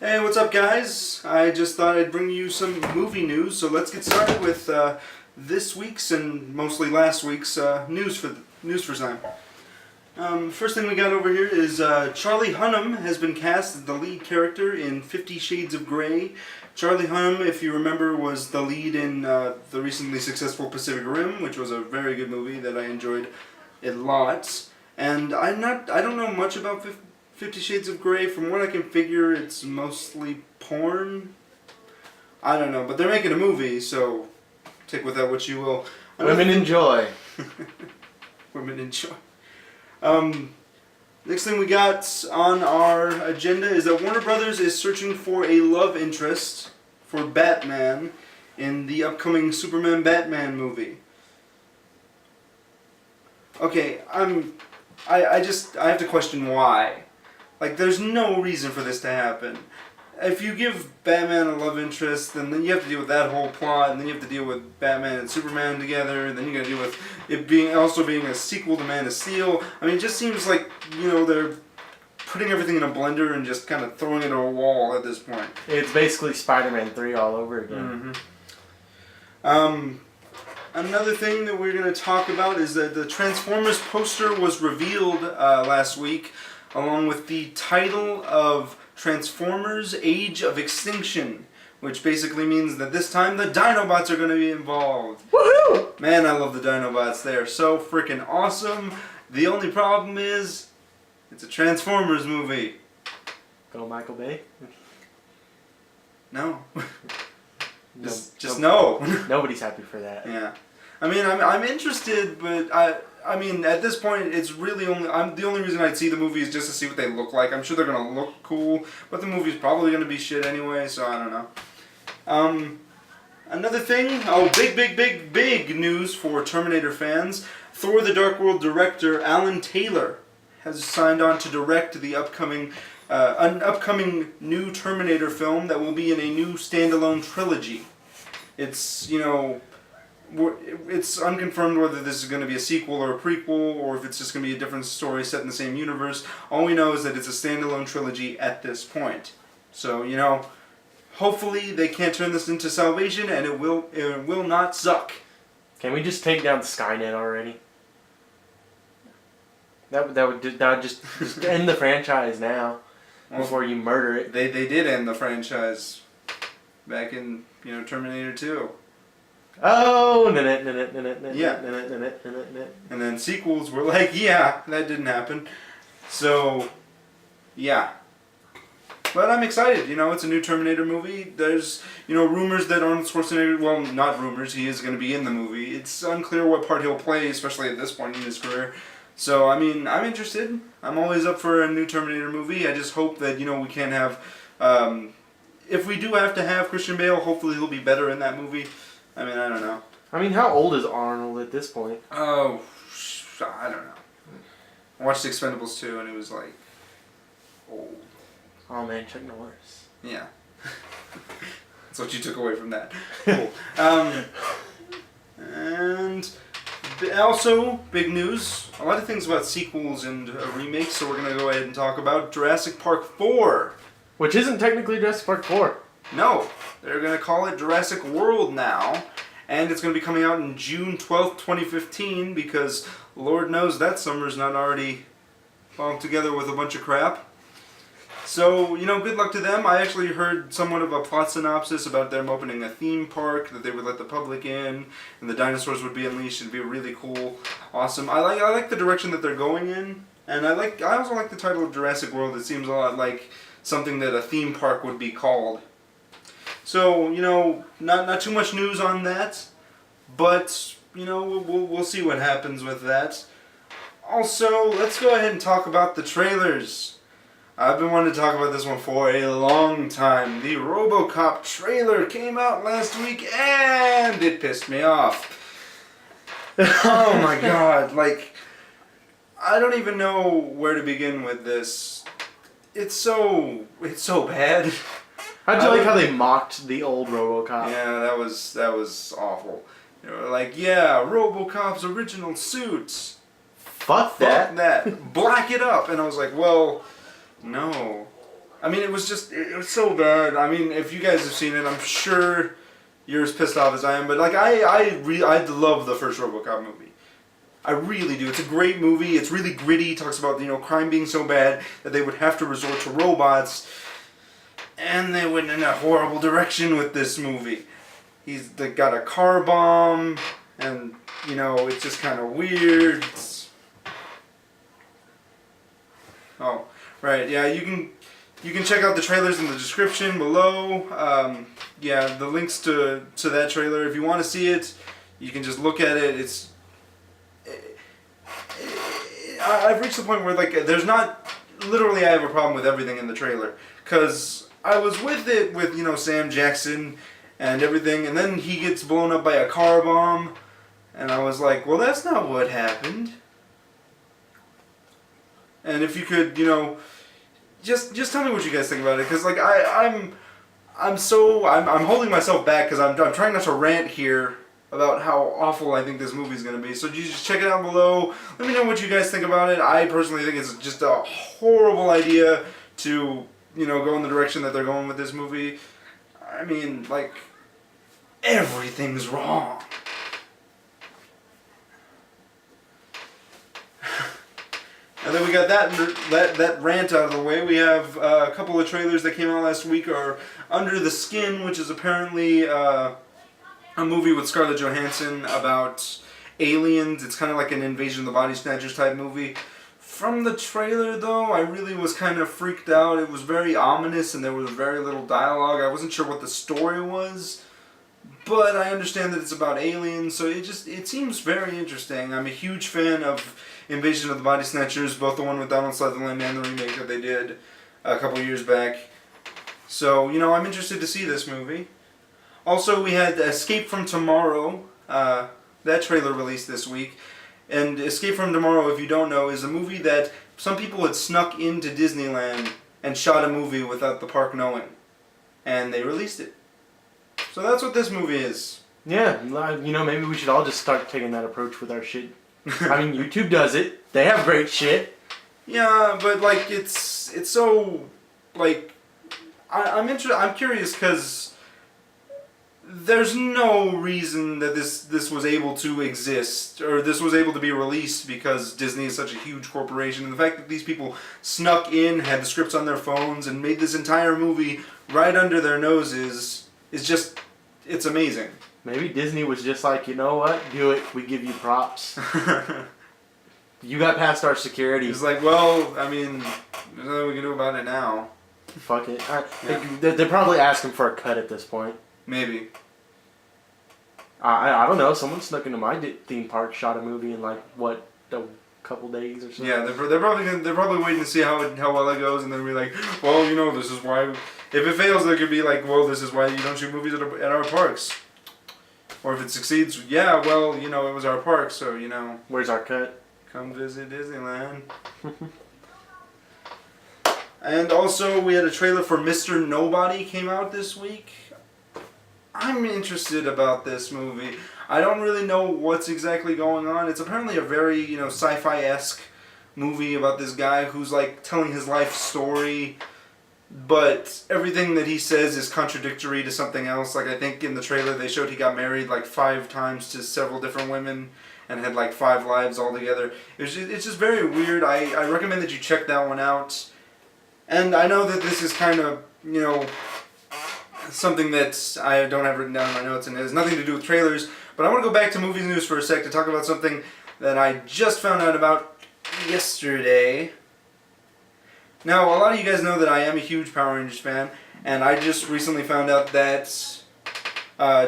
Hey, what's up, guys? I just thought I'd bring you some movie news, so let's get started with this week's and mostly last week's news for time. First thing we got over here is Charlie Hunnam has been cast as the lead character in 50 Shades of Grey. Charlie Hunnam, if you remember, was the lead in the recently successful Pacific Rim, which was a very good movie that I enjoyed a lot. And I don't know much about 50 Shades of Grey. From what I can figure, it's mostly porn. I don't know, but they're making a movie, so take with that what you will. Women enjoy. Women enjoy. Next thing we got on our agenda is that Warner Brothers is searching for a love interest for Batman in the upcoming Superman Batman movie. Okay, I have to question why. Like, there's no reason for this to happen. If you give Batman a love interest, then you have to deal with that whole plot, and then you have to deal with Batman and Superman together, and then you got to deal with it being a sequel to Man of Steel. I mean, it just seems like, they're putting everything in a blender and just kind of throwing it at a wall at this point. It's basically Spider-Man 3 all over again. Mm-hmm. Another thing that we're going to talk about is that the Transformers poster was revealed last week, along with the title of Transformers Age of Extinction, which basically means that this time the Dinobots are going to be involved. Woohoo! Man, I love the Dinobots. They are so freaking awesome. The only problem is, it's a Transformers movie. Go Michael Bay? No. Just no. Nobody's happy for that. Yeah. I mean, I'm interested, but I mean, at this point, it's really the only reason I'd see the movie is just to see what they look like. I'm sure they're gonna look cool, but the movie's probably gonna be shit anyway, so I don't know. Another thing, big news for Terminator fans. Thor: The Dark World director Alan Taylor has signed on to direct the upcoming new Terminator film that will be in a new standalone trilogy. It's unconfirmed whether this is going to be a sequel or a prequel, or if it's just going to be a different story set in the same universe. All we know is that it's a standalone trilogy at this point. So, hopefully they can't turn this into Salvation, and it will not suck. Can we just take down Skynet already? That would just end the franchise now, before you murder it. They did end the franchise back in Terminator 2. Oh, yeah. And then sequels were like, yeah, that didn't happen. So, yeah. But I'm excited. It's a new Terminator movie. There's, rumors that Arnold Schwarzenegger, well, not rumors, he is going to be in the movie. It's unclear what part he'll play, especially at this point in his career. So, I mean, I'm interested. I'm always up for a new Terminator movie. I just hope that, we can have, if we do have to have Christian Bale, hopefully he'll be better in that movie. I mean, I don't know. I mean, how old is Arnold at this point? Oh, I don't know. I watched Expendables 2 and it was like old. Oh man, Chuck Norris. Yeah. That's what you took away from that. Cool. And also, big news. A lot of things about sequels and remakes, so we're going to go ahead and talk about Jurassic Park 4. Which isn't technically Jurassic Park 4. No. They're going to call it Jurassic World now, and it's going to be coming out in June 12th, 2015, because Lord knows that summer's not already all together with a bunch of crap. So, good luck to them. I actually heard somewhat of a plot synopsis about them opening a theme park that they would let the public in, and the dinosaurs would be unleashed. It'd be really cool, awesome. I like the direction that they're going in, and I also like the title of Jurassic World. It seems a lot like something that a theme park would be called. So, not too much news on that, but, we'll see what happens with that. Also, let's go ahead and talk about the trailers. I've been wanting to talk about this one for a long time. The RoboCop trailer came out last week, and it pissed me off. Oh my god, I don't even know where to begin with this. It's so bad. How'd you like how they mocked the old RoboCop? Yeah, that was awful. They were like, yeah, RoboCop's original suit. Fuck that. Black it up. And I was like, well, no. I mean, it was so bad. I mean, if you guys have seen it, I'm sure you're as pissed off as I am. But like, I love the first RoboCop movie. I really do. It's a great movie. It's really gritty. It talks about, crime being so bad that they would have to resort to robots. And they went in a horrible direction with this movie. They got a car bomb, and, it's just kind of weird. Oh, right. Yeah, you can check out the trailers in the description below. Yeah, the links to that trailer. If you want to see it, you can just look at it. I've reached the point where, like, there's not... Literally, I have a problem with everything in the trailer. Because I was with it with, Sam Jackson and everything, and then he gets blown up by a car bomb. And I was like, well, that's not what happened. And if you could, just tell me what you guys think about it, because like I'm holding myself back because I'm trying not to rant here about how awful I think this movie's gonna be. So you just check it out below. Let me know what you guys think about it. I personally think it's just a horrible idea to go in the direction that they're going with this movie. I mean, like, everything's wrong. And then we got that rant out of the way. We have a couple of trailers that came out last week are Under the Skin, which is apparently a movie with Scarlett Johansson about aliens. It's kind of like an Invasion of the Body Snatchers type movie. From the trailer, though, I really was kind of freaked out. It was very ominous and there was very little dialogue. I wasn't sure what the story was, but I understand that it's about aliens, so it seems very interesting. I'm a huge fan of Invasion of the Body Snatchers, both the one with Donald Sutherland and the remake that they did a couple years back. So, I'm interested to see this movie. Also, we had Escape from Tomorrow. That trailer released this week. And Escape from Tomorrow, if you don't know, is a movie that some people had snuck into Disneyland and shot a movie without the park knowing. And they released it. So that's what this movie is. Yeah, maybe we should all just start taking that approach with our shit. I mean, YouTube does it. They have great shit. Yeah, but like it's so like I'm curious because there's no reason that this was able to exist or this was able to be released because Disney is such a huge corporation, and the fact that these people snuck in, had the scripts on their phones, and made this entire movie right under their noses is just, it's amazing. Maybe Disney was just like, you know what? Do it. We give you props. You got past our security. It's like, well, I mean, there's nothing we can do about it now. Fuck it. They're probably asking for a cut at this point. Maybe. I don't know. Someone snuck into my theme park, shot a movie in like what, a couple days or something. Yeah, they're probably waiting to see how well it goes, and then be like, well, this is why. If it fails, they could be like, well, this is why you don't shoot movies at our parks. Or if it succeeds, yeah, well, it was our park, so Where's our cut? Come visit Disneyland. And also, we had a trailer for Mr. Nobody came out this week. I'm interested about this movie. I don't really know what's exactly going on. It's apparently a very, sci-fi-esque movie about this guy who's, like, telling his life story, but everything that he says is contradictory to something else. Like, I think in the trailer they showed he got married, like, 5 times to several different women and had, like, 5 lives altogether. It's just very weird. I recommend that you check that one out. And I know that this is kind of, something that I don't have written down in my notes and has nothing to do with trailers, but I want to go back to movie news for a sec to talk about something that I just found out about yesterday. Now, a lot of you guys know that I am a huge Power Rangers fan, and I just recently found out that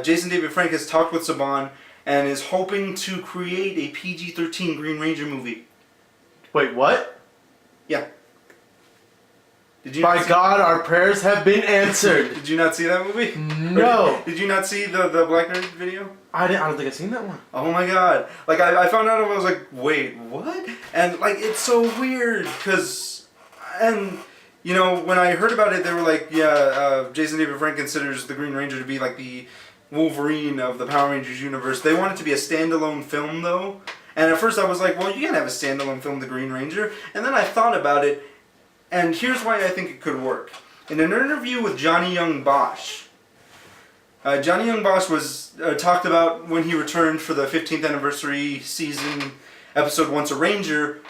Jason David Frank has talked with Saban and is hoping to create a PG-13 Green Ranger movie. Wait, what? Yeah. By God, our prayers have been answered. Did you not see that movie? No. Did you not see the Black Nerd video? I don't think I've seen that one. Oh my God. Like, I found out and I was like, wait, what? And, like, it's so weird, because, and, when I heard about it, they were like, yeah, Jason David Frank considers the Green Ranger to be, like, the Wolverine of the Power Rangers universe. They want it to be a standalone film, though. And at first I was like, well, you can't have a standalone film, The Green Ranger. And then I thought about it, and here's why I think it could work. In an interview with Johnny Young Bosch, Johnny Young Bosch was talked about when he returned for the 15th anniversary season episode Once a Ranger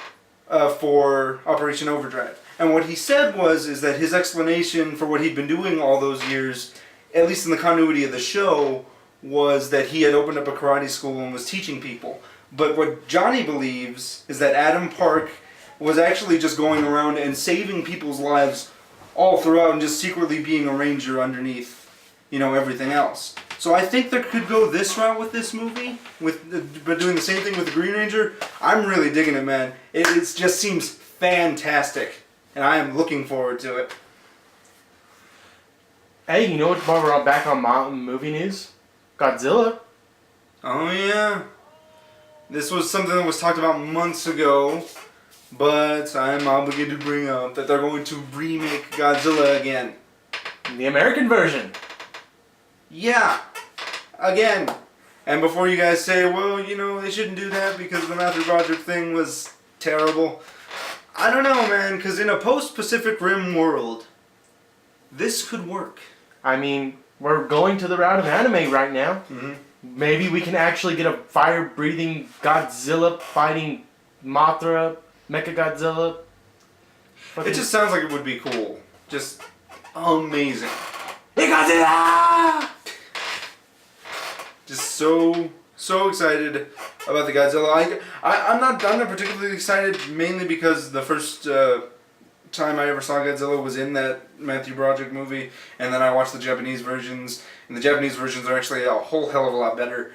for Operation Overdrive. And what he said is that his explanation for what he'd been doing all those years, at least in the continuity of the show, was that he had opened up a karate school and was teaching people. But what Johnny believes is that Adam Park was actually just going around and saving people's lives all throughout and just secretly being a ranger underneath, everything else. So I think they could go this route with this movie, but doing the same thing with the Green Ranger. I'm really digging it, man. It just seems fantastic, and I am looking forward to it. Hey, you know what? While we're back on movie news, Godzilla. Oh yeah, this was something that was talked about months ago, but I'm obligated to bring up that they're going to remake Godzilla again. The American version. Yeah, again. And before you guys say, well, they shouldn't do that because the Matthew Broderick thing was terrible. I don't know, man, because in a post-Pacific Rim world, this could work. I mean, we're going to the route of anime right now. Mm-hmm. Maybe we can actually get a fire-breathing Godzilla fighting Mothra, Mechagodzilla. It just sounds like it would be cool. Just amazing. Hey, Godzilla! Just so excited about the Godzilla. I'm not particularly excited, mainly because the first time I ever saw Godzilla was in that Matthew Broderick movie, and then I watched the Japanese versions, and the Japanese versions are actually a whole hell of a lot better.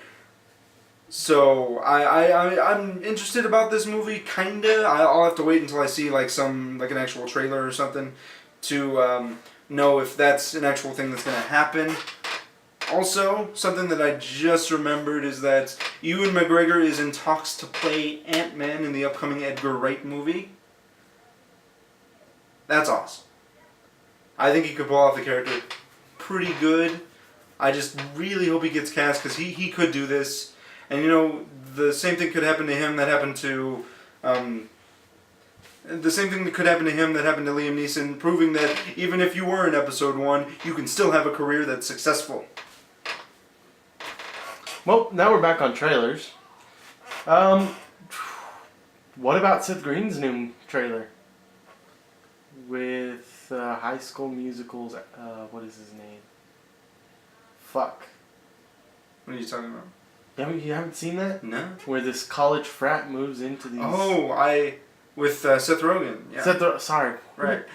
So I'm interested about this movie, kinda. I'll have to wait until I see an actual trailer or something to know if that's an actual thing that's gonna happen. Also, something that I just remembered is that Ewan McGregor is in talks to play Ant-Man in the upcoming Edgar Wright movie. That's awesome. I think he could pull off the character pretty good. I just really hope he gets cast because he could do this. And the same thing could happen to him that happened to the same thing that could happen to him that happened to Liam Neeson, proving that even if you were in episode 1, you can still have a career that's successful. Well, now we're back on trailers. What about Seth Green's new trailer? With High School Musical's, what is his name? Fuck. What are you talking about? You haven't seen that? No. Where this college frat moves into these... Oh, with Seth Rogen. Yeah. Sorry. Right.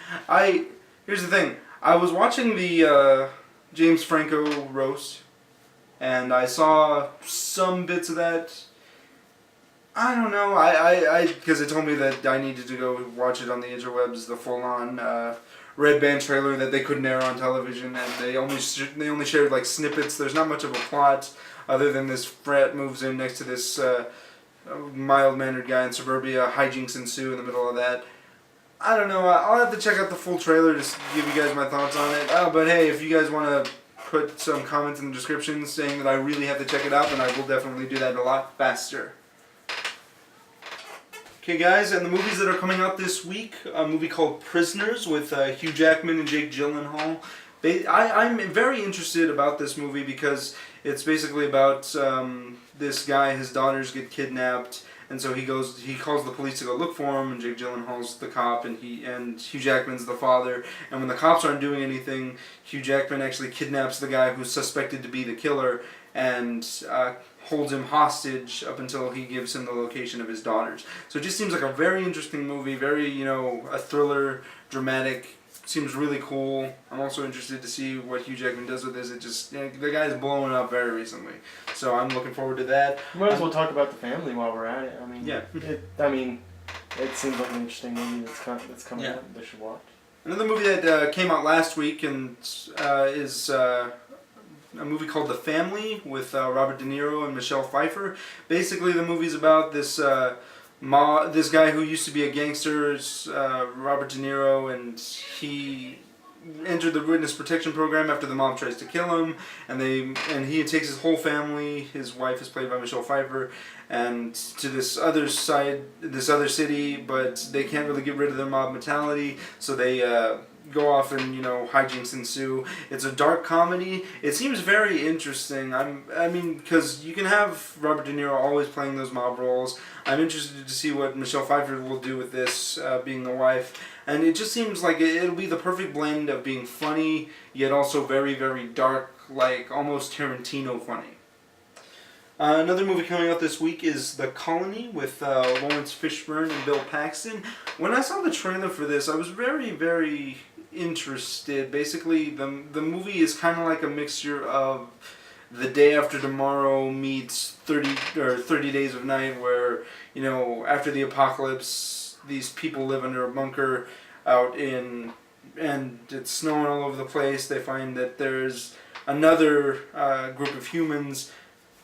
Here's the thing. I was watching the James Franco roast, and I saw some bits of that. I don't know. Because it told me that I needed to go watch it on the interwebs, the full-on Red Band trailer that they couldn't air on television, and they only shared snippets. There's not much of a plot other than this frat moves in next to this mild-mannered guy in suburbia. Hijinks ensue in the middle of that. I don't know. I'll have to check out the full trailer to give you guys my thoughts on it. But hey, if you guys want to put some comments in the description saying that I really have to check it out, then I will definitely do that a lot faster. Okay guys, and the movies that are coming out this week, a movie called Prisoners with Hugh Jackman and Jake Gyllenhaal. I'm very interested about this movie because it's basically about this guy, his daughters get kidnapped, and so he calls the police to go look for him, and Jake Gyllenhaal's the cop, and Hugh Jackman's the father, and when the cops aren't doing anything, Hugh Jackman actually kidnaps the guy who's suspected to be the killer, and holds him hostage up until he gives him the location of his daughters. So it just seems like a very interesting movie, very, a thriller, dramatic, seems really cool. I'm also interested to see what Hugh Jackman does with this. The guy's blowing up very recently. So I'm looking forward to that. We might as well talk about the family while we're at it. I mean, yeah. It seems like an interesting movie that's coming out that they should watch. Another movie that came out last week and is a movie called The Family with Robert De Niro and Michelle Pfeiffer. Basically, the movie's about this this guy who used to be a gangster, Robert De Niro, and he entered the witness protection program after the mob tries to kill him, and he takes his whole family. His wife is played by Michelle Pfeiffer, and to this other city, but they can't really get rid of their mob mentality, so they go off and hijinks ensue. It's a dark comedy. It seems very interesting. Because you can have Robert De Niro always playing those mob roles. I'm interested to see what Michelle Pfeiffer will do with this, being the wife. And it just seems like it'll be the perfect blend of being funny, yet also very, very dark, like almost Tarantino funny. Another movie coming out this week is The Colony with Lawrence Fishburne and Bill Paxton. When I saw the trailer for this, I was very, very interested. Basically, the movie is kind of like a mixture of The Day After Tomorrow meets 30 Days of Night, where, after the apocalypse, these people live under a bunker and it's snowing all over the place. They find that there's another group of humans,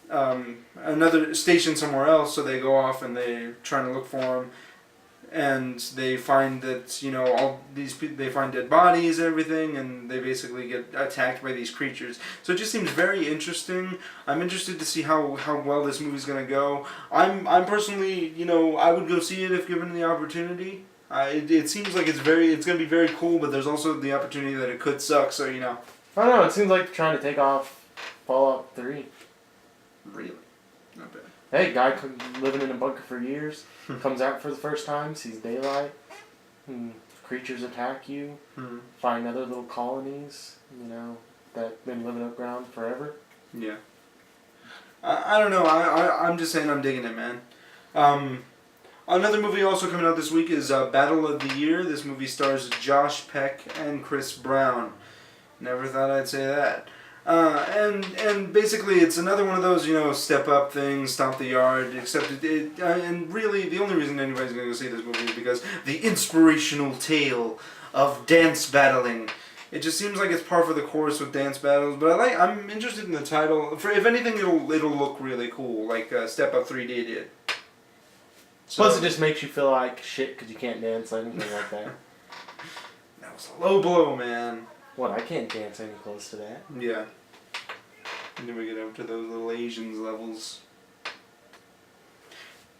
another station somewhere else, so they go off and they're trying to look for them, and they find that all these people, they find dead bodies and everything, and they basically get attacked by these creatures. So it just seems very interesting. I'm interested to see how well this movie's gonna go. I'm personally, I would go see it if given the opportunity. It seems like it's gonna be very cool, but there's also the opportunity that it could suck. So I don't know. It seems like they're trying to take off Fallout 3. Really? Not bad. Hey, guy living in a bunker for years, comes out for the first time, sees daylight, and creatures attack you, find other little colonies, that been living underground forever. Yeah. I don't know. I'm just saying I'm digging it, man. Another movie also coming out this week is Battle of the Year. This movie stars Josh Peck and Chris Brown. Never thought I'd say that. And basically it's another one of those, step up things, stomp the yard, except and really the only reason anybody's going to go see this movie is because the inspirational tale of dance battling. It just seems like it's par for the course with dance battles, but I'm interested in the title. If anything, it'll look really cool, like Step Up 3D did. So, plus it just makes you feel like shit because you can't dance or anything like that. That was a low blow, man. What, I can't dance any close to that. Yeah. Then we get up to those little Asians levels.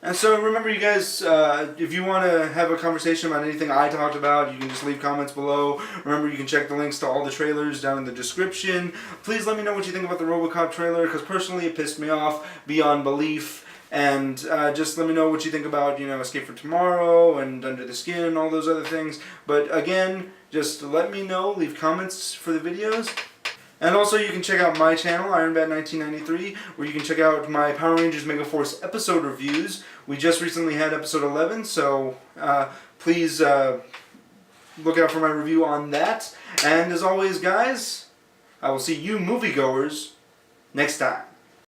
And so remember, you guys, if you want to have a conversation about anything I talked about, you can just leave comments below. Remember, you can check the links to all the trailers down in the description. Please let me know what you think about the RoboCop trailer, because personally it pissed me off beyond belief. And just let me know what you think about, Escape from Tomorrow and Under the Skin and all those other things. But again, just let me know. Leave comments for the videos. And also you can check out my channel, IronBat1993, where you can check out my Power Rangers Megaforce episode reviews. We just recently had episode 11, so please look out for my review on that. And as always, guys, I will see you moviegoers next time.